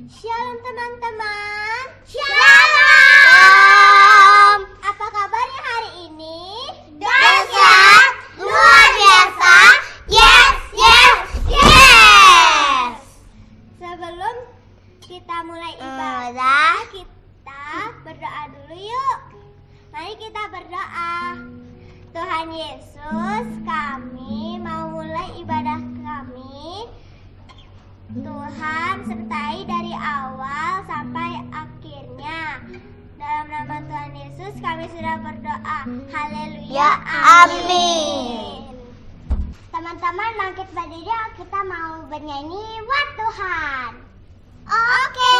Shalom teman-teman. Shalom. Apa kabarnya hari ini? Dahsyat, luar biasa. Yes, yes, yes. Sebelum kita mulai Udah. ibadah, kita berdoa dulu yuk. Mari kita berdoa. Tuhan Yesus, kami mau mulai ibadah kami. Tuhan sertai dari awal sampai akhirnya. Dalam nama Tuhan Yesus kami sudah berdoa. Haleluya. Ya, amin. Teman-teman bangkit berdiri, kita mau bernyanyi buat Tuhan. Oke.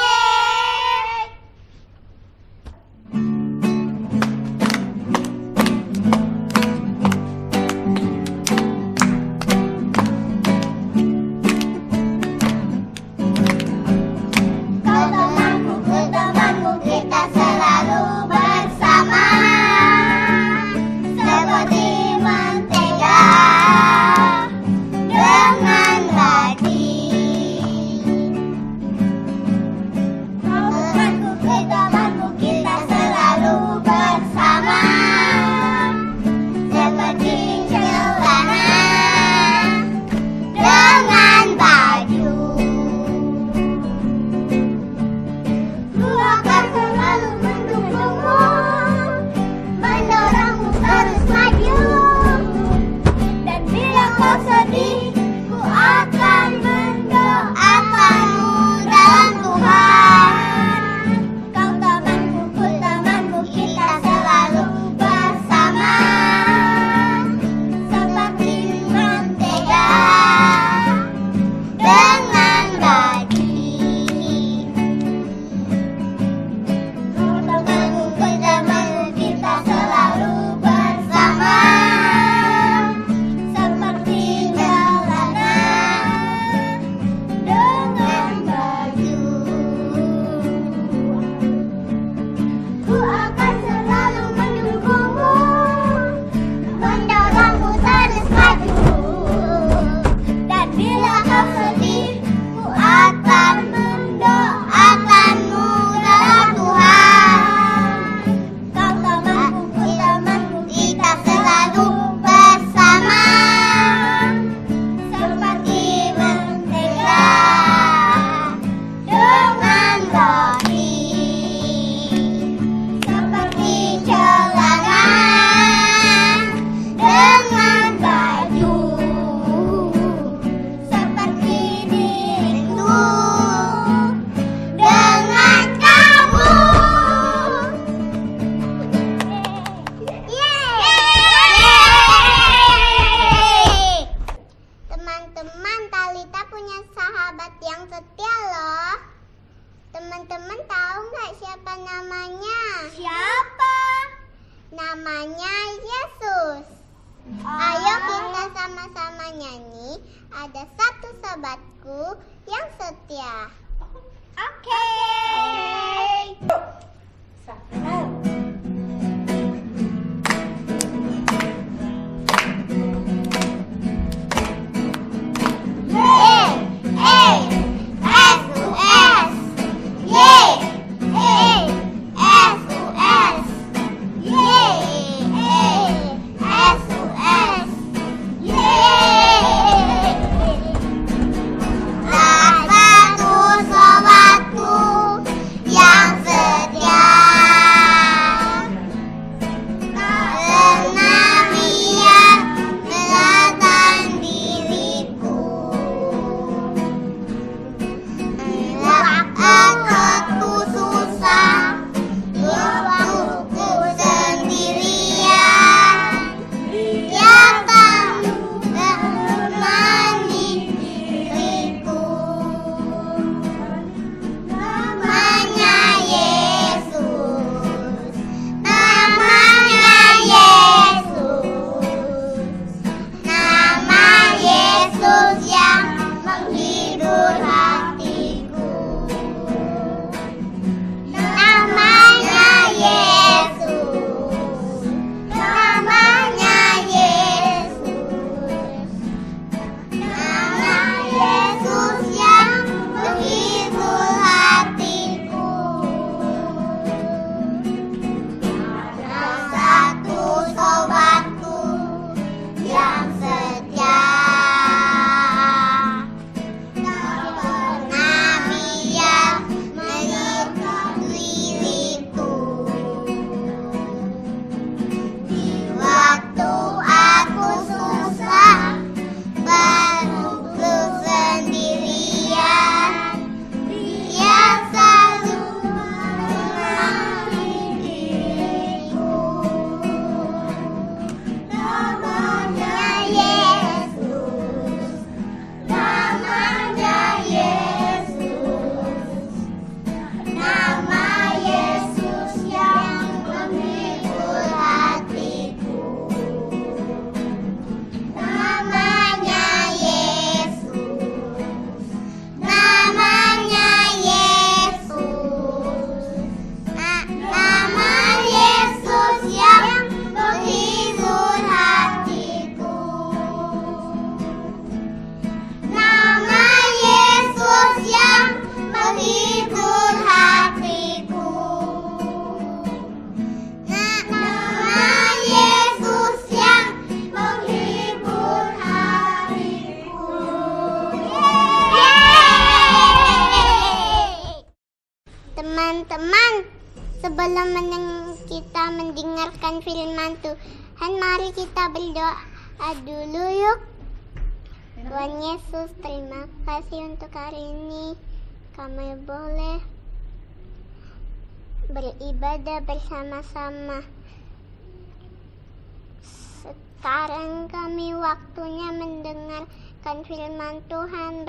Teman-teman tahu nggak siapa namanya? Siapa? Namanya Yesus. Ayo kita sama-sama nyanyi. Ada satu sahabatku yang setia. Oke. Salah satu sobatku yang setia. teman-teman, sebelum kita mendengarkan firman Tuhan, mari kita berdoa dulu yuk. Tuhan Yesus, terima kasih untuk hari ini. Kami boleh beribadah bersama-sama. Sekarang kami waktunya mendengarkan firman Tuhan.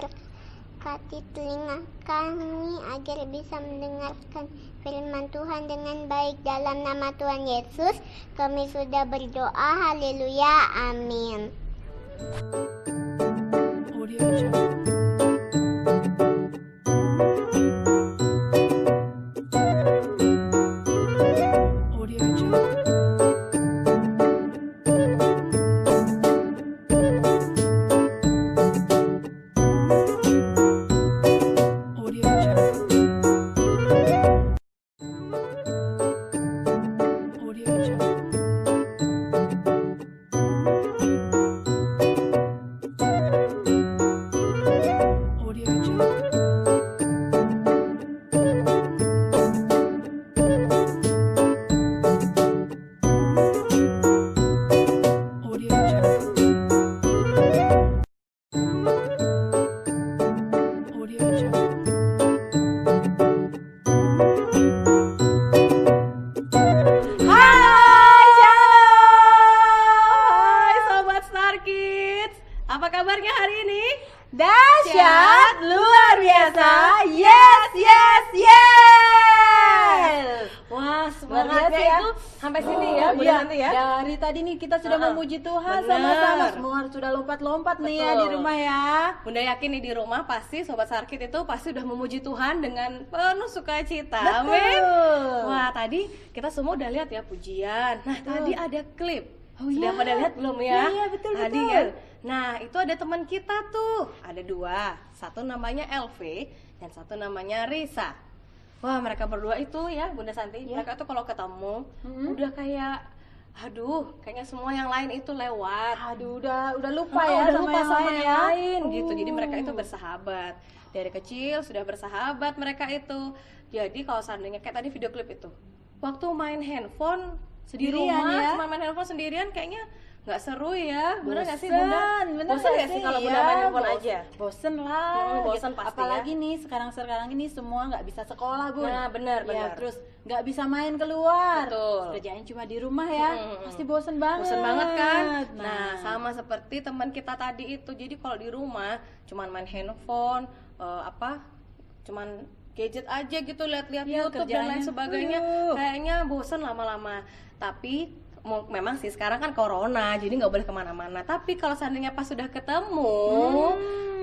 Berkati telinga kami agar bisa mendengarkan firman Tuhan dengan baik. Dalam nama Tuhan Yesus kami sudah berdoa. Haleluya, amin. Audio Jungle. Audio Jungle. Audio Jungle. Audio Jungle. Audio Jungle. Audio Jungle. Audio Jungle. Hai, Hai Sobat Star Kids. Apa kabarnya hari ini? Dahsyat, luar biasa. Yes, yes, yes. Wah, semangatnya biasa ya. itu sampai sini ya, Bunda Iya, Santi ya. dari tadi nih kita sudah memuji Tuhan Benar. sama-sama. Semua sudah lompat-lompat nih ya di Betul. rumah ya. Bunda yakin nih di rumah pasti Sobat Sarkit itu pasti udah memuji Tuhan dengan penuh sukacita. Betul. Amin. Wah, tadi kita semua udah lihat ya pujian. Nah, tadi ada klip. Oh, Sudah iya. pada lihat belum ya? Iya, betul, Tadi betul. kan. Nah, itu ada teman kita tuh. Ada dua. Satu namanya LV dan satu namanya Risa. Wah, mereka berdua itu ya, Bunda Santi. Iya. Mereka tuh kalau ketemu udah kayak aduh, kayaknya semua yang lain itu lewat. Aduh, udah lupa Oh, ya udah sama lupa yang sama lain yang ya. lain gitu. Jadi mereka itu bersahabat. Dari kecil sudah bersahabat mereka itu. Jadi kalau seandainya kayak tadi video klip itu, waktu main handphone di Sendirian rumah, ya? cuma main handphone sendirian kayaknya nggak seru ya. Bener nggak sih Bosen, Bunda? bener Bosen nggak nggak sih kalau Bunda main handphone aja? Bosen lah. Bosen pasti Apalagi ya. nih sekarang ini semua nggak bisa sekolah, Bun. Nah, benar, Ya, benar. terus nggak bisa main keluar. Betul. Kerjain cuma di rumah ya. Pasti bosen banget. Bosen banget kan? Nah, sama seperti teman kita tadi itu. Jadi kalau di rumah cuman main handphone, cuman gadget aja gitu, lihat-lihat Iya, YouTube dan lain kerjaannya. sebagainya. Kayaknya bosen lama-lama. Tapi memang sih sekarang kan corona, jadi nggak boleh kemana-mana. Tapi kalau seandainya pas sudah ketemu,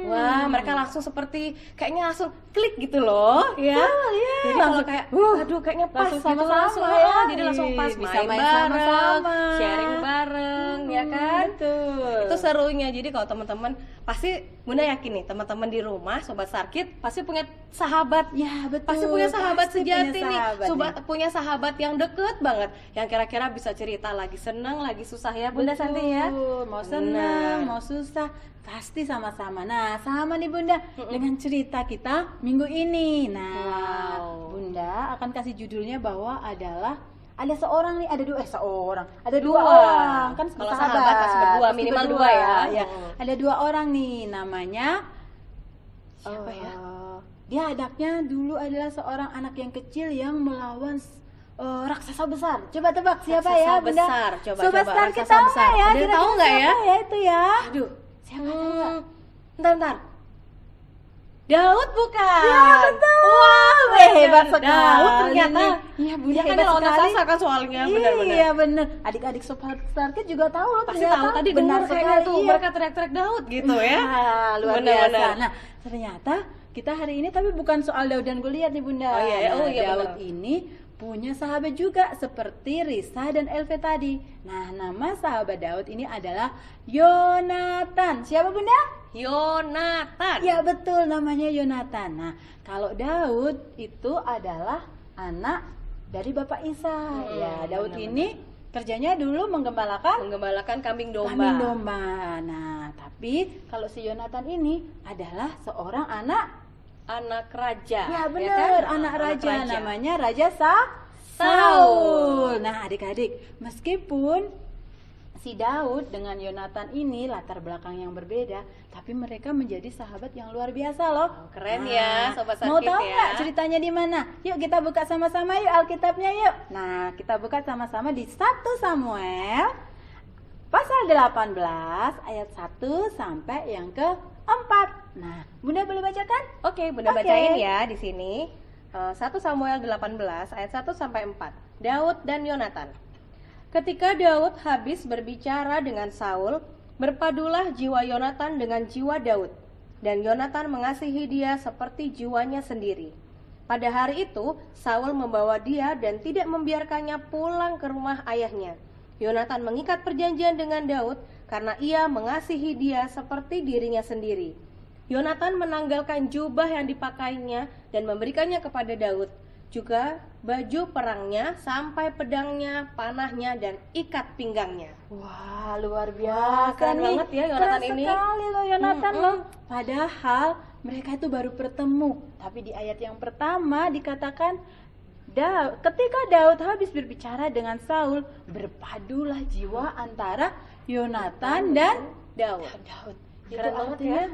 wah mereka langsung seperti kayaknya langsung klik gitu loh, ya. Jadi kalau kayak, aduh kayaknya pas langsung gitu, sama-sama langsung, ya. jadi langsung pas Bisa main main bareng, sama-sama. sharing bareng, ya kan? Betul. Itu serunya. Jadi kalau teman-teman pasti Bunda yakin nih teman-teman di rumah Sobat Sarkit pasti punya sahabat. Ya, betul. Pasti punya sahabat Pasti sejati punya nih. sahabat Sobat punya sahabat yang deket banget, yang kira-kira bisa cerita lagi seneng, lagi susah ya Bunda Santi ya. Betul, mau senang, Benar. mau susah, pasti sama-sama. Nah, sama nih Bunda dengan cerita kita minggu ini. Nah, Wow. Bunda akan kasih judulnya bahwa ada seorang nih, ada dua Dua. orang kan Kalau sahabat, sahabat pasti berdua, pasti minimal berdua. dua ya. Ya, ada dua orang nih, namanya Siapa ya? Dia anaknya dulu adalah seorang anak yang kecil yang melawan raksasa besar. Coba tebak siapa Raksasa ya, Bunda? besar. Coba, Sobat coba, Star, raksasa kita tahu besar. nggak ya? Ada Kira-kira tahu nggak ya? siapa ya itu ya? Aduh, Siapa tahu nggak? Bentar. Daud bukan? Ya, betul. Wah, Hebat sekali. Daud ternyata. nih. Iya, Bunda Dia kan hebat lawan sekali. raksasa kan soalnya, benar-benar. Iya, bener. Adik-adik Sobat Star Kids juga tahu loh Pasti ternyata. tahu tadi Benar dengar kayaknya sekali, tuh iya. mereka teriak-teriak Daud gitu ya. Nah, luar Benar-benar. biasa. Nah, ternyata kita hari ini tapi bukan soal Daud dan Goliat nih Bunda. Oh, iya, iya. Oh, iya, Daud benar. ini punya sahabat juga seperti Risa dan Elve tadi. Nah, nama sahabat Daud ini adalah Yonatan. Siapa Bunda? Yonatan. Ya betul, namanya Yonatan. Nah, kalau Daud itu adalah anak dari Bapak Isa. Ya, Daud benar-benar. ini kerjanya dulu menggembalakan Menggembalakan kambing domba. kambing domba. Nah, tapi kalau si Yonatan ini adalah seorang anak anak raja. Ya kan? benar, Nah, anak raja namanya Raja Saul. Nah, adik-adik, meskipun si Daud dengan Yonatan ini latar belakang yang berbeda, tapi mereka menjadi sahabat yang luar biasa loh. Keren ya, Sobat Mau Sarkit tahu ya. nggak ceritanya di mana? Yuk kita buka sama-sama yuk Alkitabnya yuk. Nah, kita buka sama-sama di 1 Samuel pasal 18 ayat 1 sampai yang ke-4. Nah, Bunda boleh bacakan? Oke, Bunda Oke. bacain ya di sini. 1 Samuel 18 ayat 1 sampai 4. Daud dan Yonatan. Ketika Daud habis berbicara dengan Saul, berpadulah jiwa Yonatan dengan jiwa Daud, dan Yonatan mengasihi dia seperti jiwanya sendiri. Pada hari itu, Saul membawa dia dan tidak membiarkannya pulang ke rumah ayahnya. Yonatan mengikat perjanjian dengan Daud karena ia mengasihi dia seperti dirinya sendiri. Yonatan menanggalkan jubah yang dipakainya dan memberikannya kepada Daud, juga baju perangnya sampai pedangnya, panahnya, dan ikat pinggangnya. Wah, luar biasa keren nih. banget ya Yonatan Keren ini. sekali loh Yonatan loh. Padahal mereka itu baru bertemu. Tapi di ayat yang pertama dikatakan ketika Daud habis berbicara dengan Saul, berpadulah jiwa antara Yonatan dan Daud. Daud. Keren banget ya.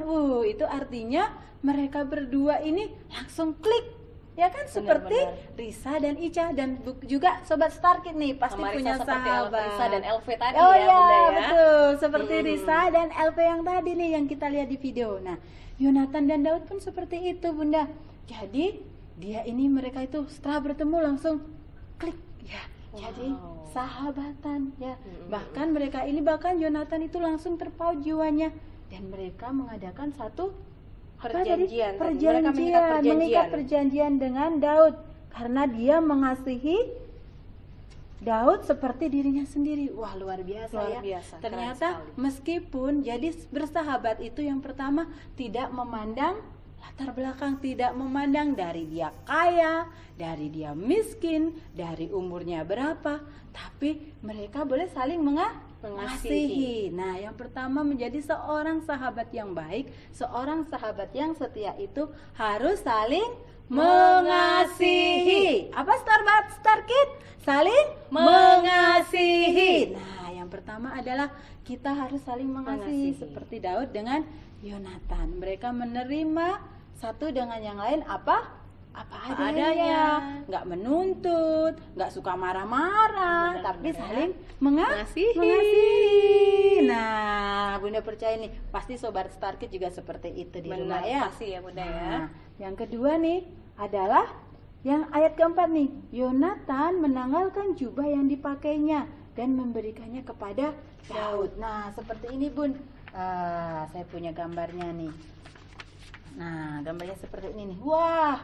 Itu artinya mereka berdua ini langsung klik. Ya kan, seperti Risa dan Ica dan juga Sobat Starkid nih pasti Sama Risa punya seperti sahabat. Risa dan LV tadi Oh ya, ya, Bunda ya. betul. Seperti Risa dan LV yang tadi nih yang kita lihat di video. Nah, Yonatan dan Daud pun seperti itu, Bunda. Jadi, mereka itu setelah bertemu langsung klik ya. Jadi, sahabatan ya. Bahkan Yonatan itu langsung terpaut jiwanya dan mereka mengadakan satu Perjanjian. perjanjian, mengikat perjanjian dengan Daud karena dia mengasihi Daud seperti dirinya sendiri. Wah, luar biasa Luar ya. biasa, keren Ternyata sekali. meskipun jadi bersahabat itu yang pertama tidak memandang latar belakang, tidak memandang dari dia kaya, dari dia miskin, dari umurnya berapa, tapi mereka boleh saling mengasihi. Nah, yang pertama menjadi seorang sahabat yang baik, seorang sahabat yang setia itu harus saling mengasihi. Apa Starkid? Saling mengasihi. Nah, yang pertama adalah kita harus saling mengasihi seperti Daud dengan Yonatan. Mereka menerima satu dengan yang lain apa adanya, nggak menuntut, nggak suka marah-marah, tapi saling mengasihi. Nah, Bunda percaya nih, pasti Sobat Starkid juga seperti itu di rumah ya. Pasti ya Bunda ya. Nah, yang kedua nih adalah yang ayat keempat nih, Yonatan menanggalkan jubah yang dipakainya dan memberikannya kepada Daud. Nah, seperti ini Bun. Saya punya gambarnya nih. Nah, gambarnya seperti ini nih. Wah,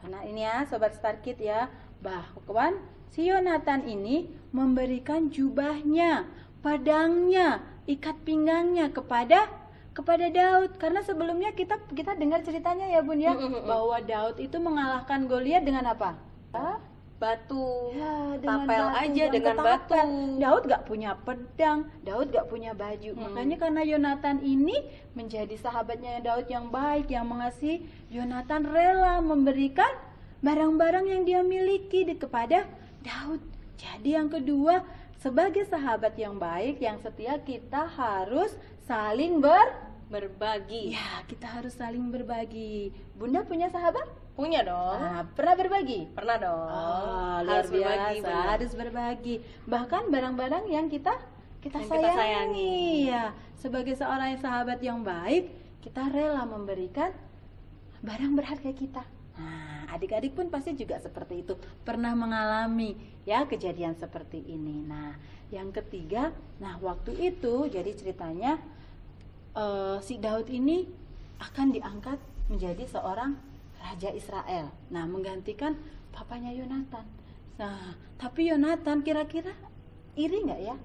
nah ini ya Sobat Starkid ya, bahkan si Yonatan ini memberikan jubahnya, pedangnya, ikat pinggangnya kepada Daud, karena sebelumnya kita dengar ceritanya ya Bun ya, bahwa Daud itu mengalahkan Goliat dengan apa? Batu, Ya, dengan tapel batu, aja dengan ketapel. batu. Daud gak punya pedang, Daud gak punya baju. Makanya karena Yonatan ini menjadi sahabatnya Daud yang baik, yang mengasihi, Yonatan rela memberikan barang-barang yang dia miliki kepada Daud. Jadi yang kedua, sebagai sahabat yang baik, yang setia, kita harus saling Berbagi. Ya, kita harus saling berbagi. Bunda punya sahabat? Punya dong. Nah, pernah berbagi? Pernah dong. Luar Harus berbagi, biasa, Bunda. harus berbagi. Bahkan barang-barang yang kita Yang kita sayangi. sayangi. Ya, sebagai seorang sahabat yang baik, kita rela memberikan barang berharga kita. Nah, adik-adik pun pasti juga seperti itu, pernah mengalami ya kejadian seperti ini. Nah, yang ketiga, waktu itu jadi ceritanya si Daud ini akan diangkat menjadi seorang raja Israel. Nah, menggantikan papanya Yonatan. Nah, tapi Yonatan kira-kira iri nggak ya?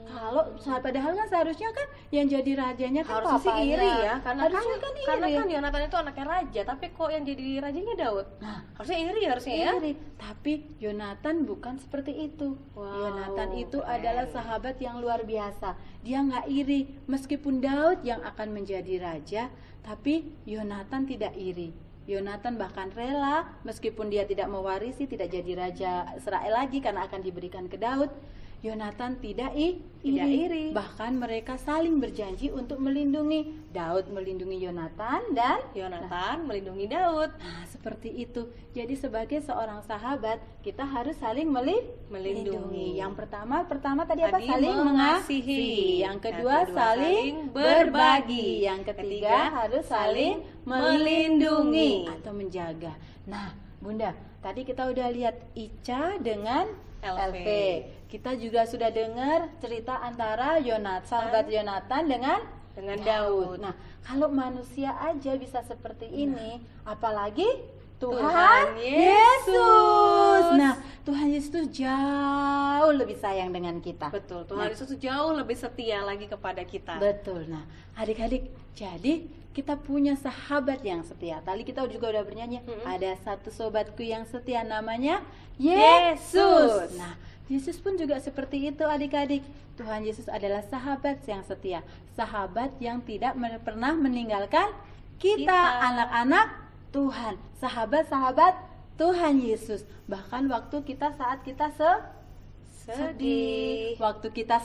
Kalau padahal kan seharusnya kan yang jadi rajanya kan Harusnya sih papanya. iri ya, karena Harusnya kan karena iri. kan Yonatan itu anaknya raja, tapi kok yang jadi rajanya Daud? Nah, Harusnya iri ya. iri. Tapi Yonatan bukan seperti itu. Wow, Yonatan itu keren. adalah sahabat yang luar biasa. Dia nggak iri. Meskipun Daud yang akan menjadi raja, tapi Yonatan tidak iri. Yonatan bahkan rela meskipun dia tidak mewarisi, tidak jadi raja Israel lagi karena akan diberikan ke Daud. Yonatan tidak iri. Bahkan mereka saling berjanji untuk melindungi. Daud melindungi Yonatan dan Yonatan melindungi Daud. nah, seperti itu. Jadi sebagai seorang sahabat, kita harus saling melindungi. Yang pertama tadi apa? Tadi Saling mengasihi. Yang kedua, Yang kedua, saling saling berbagi. berbagi. Yang ketiga Ketiga, harus saling melindungi atau menjaga. Nah, Bunda, tadi kita udah lihat Ica dengan LV. LV. Kita juga sudah dengar cerita antara sahabat Yonatan dengan Daud. Nah, kalau manusia aja bisa seperti ini, apalagi Tuhan Tuhan Yesus. Nah, Tuhan Yesus itu jauh lebih sayang dengan kita. Betul, Tuhan Yesus tuh jauh lebih setia lagi kepada kita. Betul. Nah, adik-adik, jadi kita punya sahabat yang setia. Tadi kita juga udah bernyanyi, ada satu sobatku yang setia namanya Yesus. Nah, Yesus pun juga seperti itu adik-adik. Tuhan Yesus adalah sahabat yang setia. Sahabat yang tidak pernah meninggalkan kita. Anak-anak Tuhan. Sahabat-sahabat Tuhan Yesus. Bahkan waktu saat kita sedih, waktu kita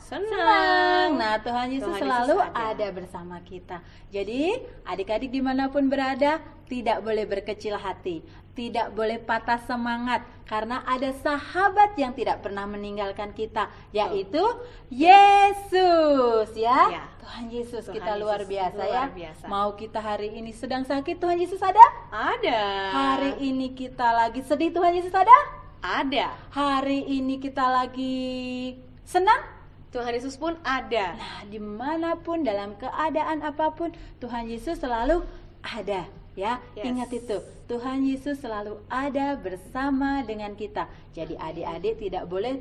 senang. Nah, Tuhan Yesus Tuhan selalu Yesus ada. bersama kita. Jadi, adik-adik dimanapun berada, tidak boleh berkecil hati, tidak boleh patah semangat, karena ada sahabat yang tidak pernah meninggalkan kita, yaitu Yesus, ya. Ya. Tuhan Yesus, Tuhan kita Yesus luar biasa luar ya. biasa. Mau kita hari ini sedang sakit, Tuhan Yesus ada. Ada. Hari ini kita lagi sedih, Tuhan Yesus ada. Ada. Hari ini kita lagi senang. Tuhan Yesus pun ada. Nah, dimanapun, dalam keadaan apapun, Tuhan Yesus selalu ada, ya. Yes. Ingat itu, Tuhan Yesus selalu ada bersama dengan kita. Jadi adik-adik tidak boleh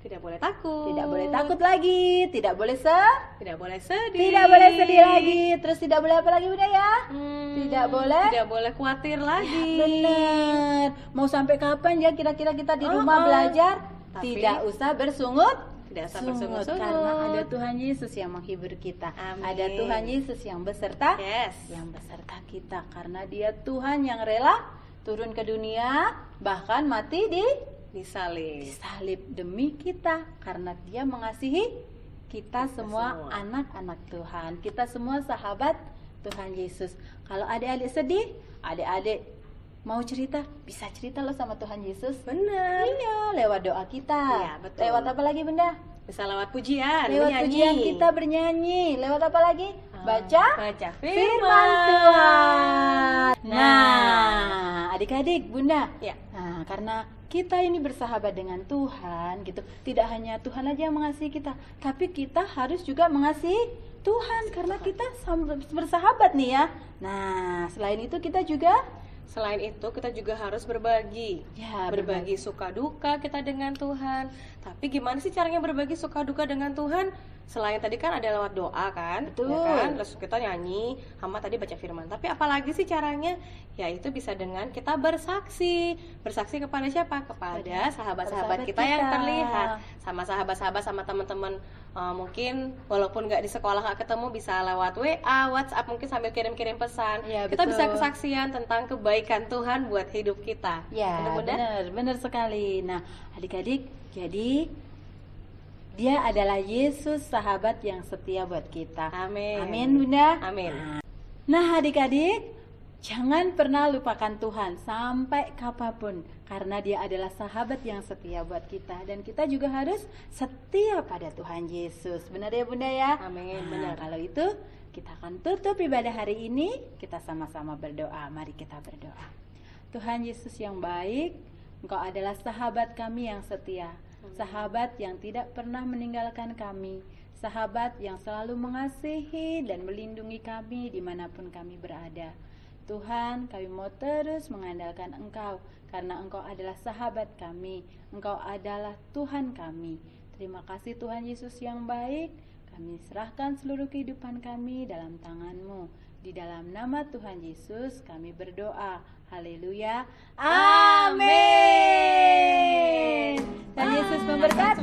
Tidak boleh takut. tidak boleh takut lagi, tidak boleh Tidak boleh sedih. tidak boleh sedih lagi, terus tidak boleh apa lagi Bunda ya? Tidak boleh. Tidak boleh khawatir lagi. Bener. Mau sampai kapan ya kira-kira kita di rumah belajar? Tapi- Tidak usah bersungut. Tidak usah Sungut, bersungut-sungut. karena ada Tuhan Yesus yang menghibur kita. Amin. Ada Tuhan Yesus yang beserta Yes. kita, karena Dia Tuhan yang rela turun ke dunia, bahkan mati di Disalib. salib demi kita, karena Dia mengasihi kita semua semua. anak-anak Tuhan. Kita semua sahabat Tuhan Yesus. Kalau adik-adik sedih, adik-adik mau cerita, bisa cerita loh sama Tuhan Yesus. Benar. Iya, lewat doa kita. Iya, betul. Lewat apa lagi Bunda? Bisa lewat pujian, Lewat menyanyi. pujian kita bernyanyi. Lewat apa lagi? Baca Baca firman Tuhan. Nah, adik-adik, Bunda. Ya. Nah, karena kita ini bersahabat dengan Tuhan gitu. Tidak hanya Tuhan aja yang mengasihi kita, tapi kita harus juga mengasihi Tuhan karena kita bersahabat nih ya. Nah, selain itu kita juga Selain itu kita juga harus berbagi. ya Berbagi suka duka kita dengan Tuhan. Tapi gimana sih caranya berbagi suka duka dengan Tuhan? Selain tadi kan ada lewat doa kan, Betul. ya kan? Terus kita nyanyi, Hama tadi baca firman. Tapi apalagi sih caranya? Yaitu bisa dengan kita bersaksi. Bersaksi kepada siapa? Kepada sahabat-sahabat kita yang terlihat. Sama sahabat-sahabat, sama teman-teman. Mungkin walaupun nggak di sekolah nggak ketemu, bisa lewat WA, WhatsApp, mungkin sambil kirim-kirim pesan. Ya, Kita bisa betul. kesaksian tentang kebaikan Tuhan buat hidup kita. Ya, Benar, Bunda? benar sekali. Nah, adik-adik, jadi Dia adalah Yesus, sahabat yang setia buat kita. Amin. Amin, Bunda. Amin. Nah, adik-adik, jangan pernah lupakan Tuhan sampai kapanpun, karena Dia adalah sahabat yang setia buat kita, dan kita juga harus setia pada Tuhan Yesus. Benar ya, Bunda ya? Amin, Nah, benar. kalau itu kita akan tutup ibadah hari ini. Kita sama-sama berdoa. Mari kita berdoa. Tuhan Yesus yang baik, Engkau adalah sahabat kami yang setia, sahabat yang tidak pernah meninggalkan kami, sahabat yang selalu mengasihi dan melindungi kami dimanapun kami berada. Tuhan, kami mau terus mengandalkan Engkau, karena Engkau adalah sahabat kami, Engkau adalah Tuhan kami. Terima kasih Tuhan Yesus yang baik. Kami serahkan seluruh kehidupan kami dalam tangan-Mu. Di dalam nama Tuhan Yesus kami berdoa. Haleluya. Amin. Tuhan Yesus memberkati.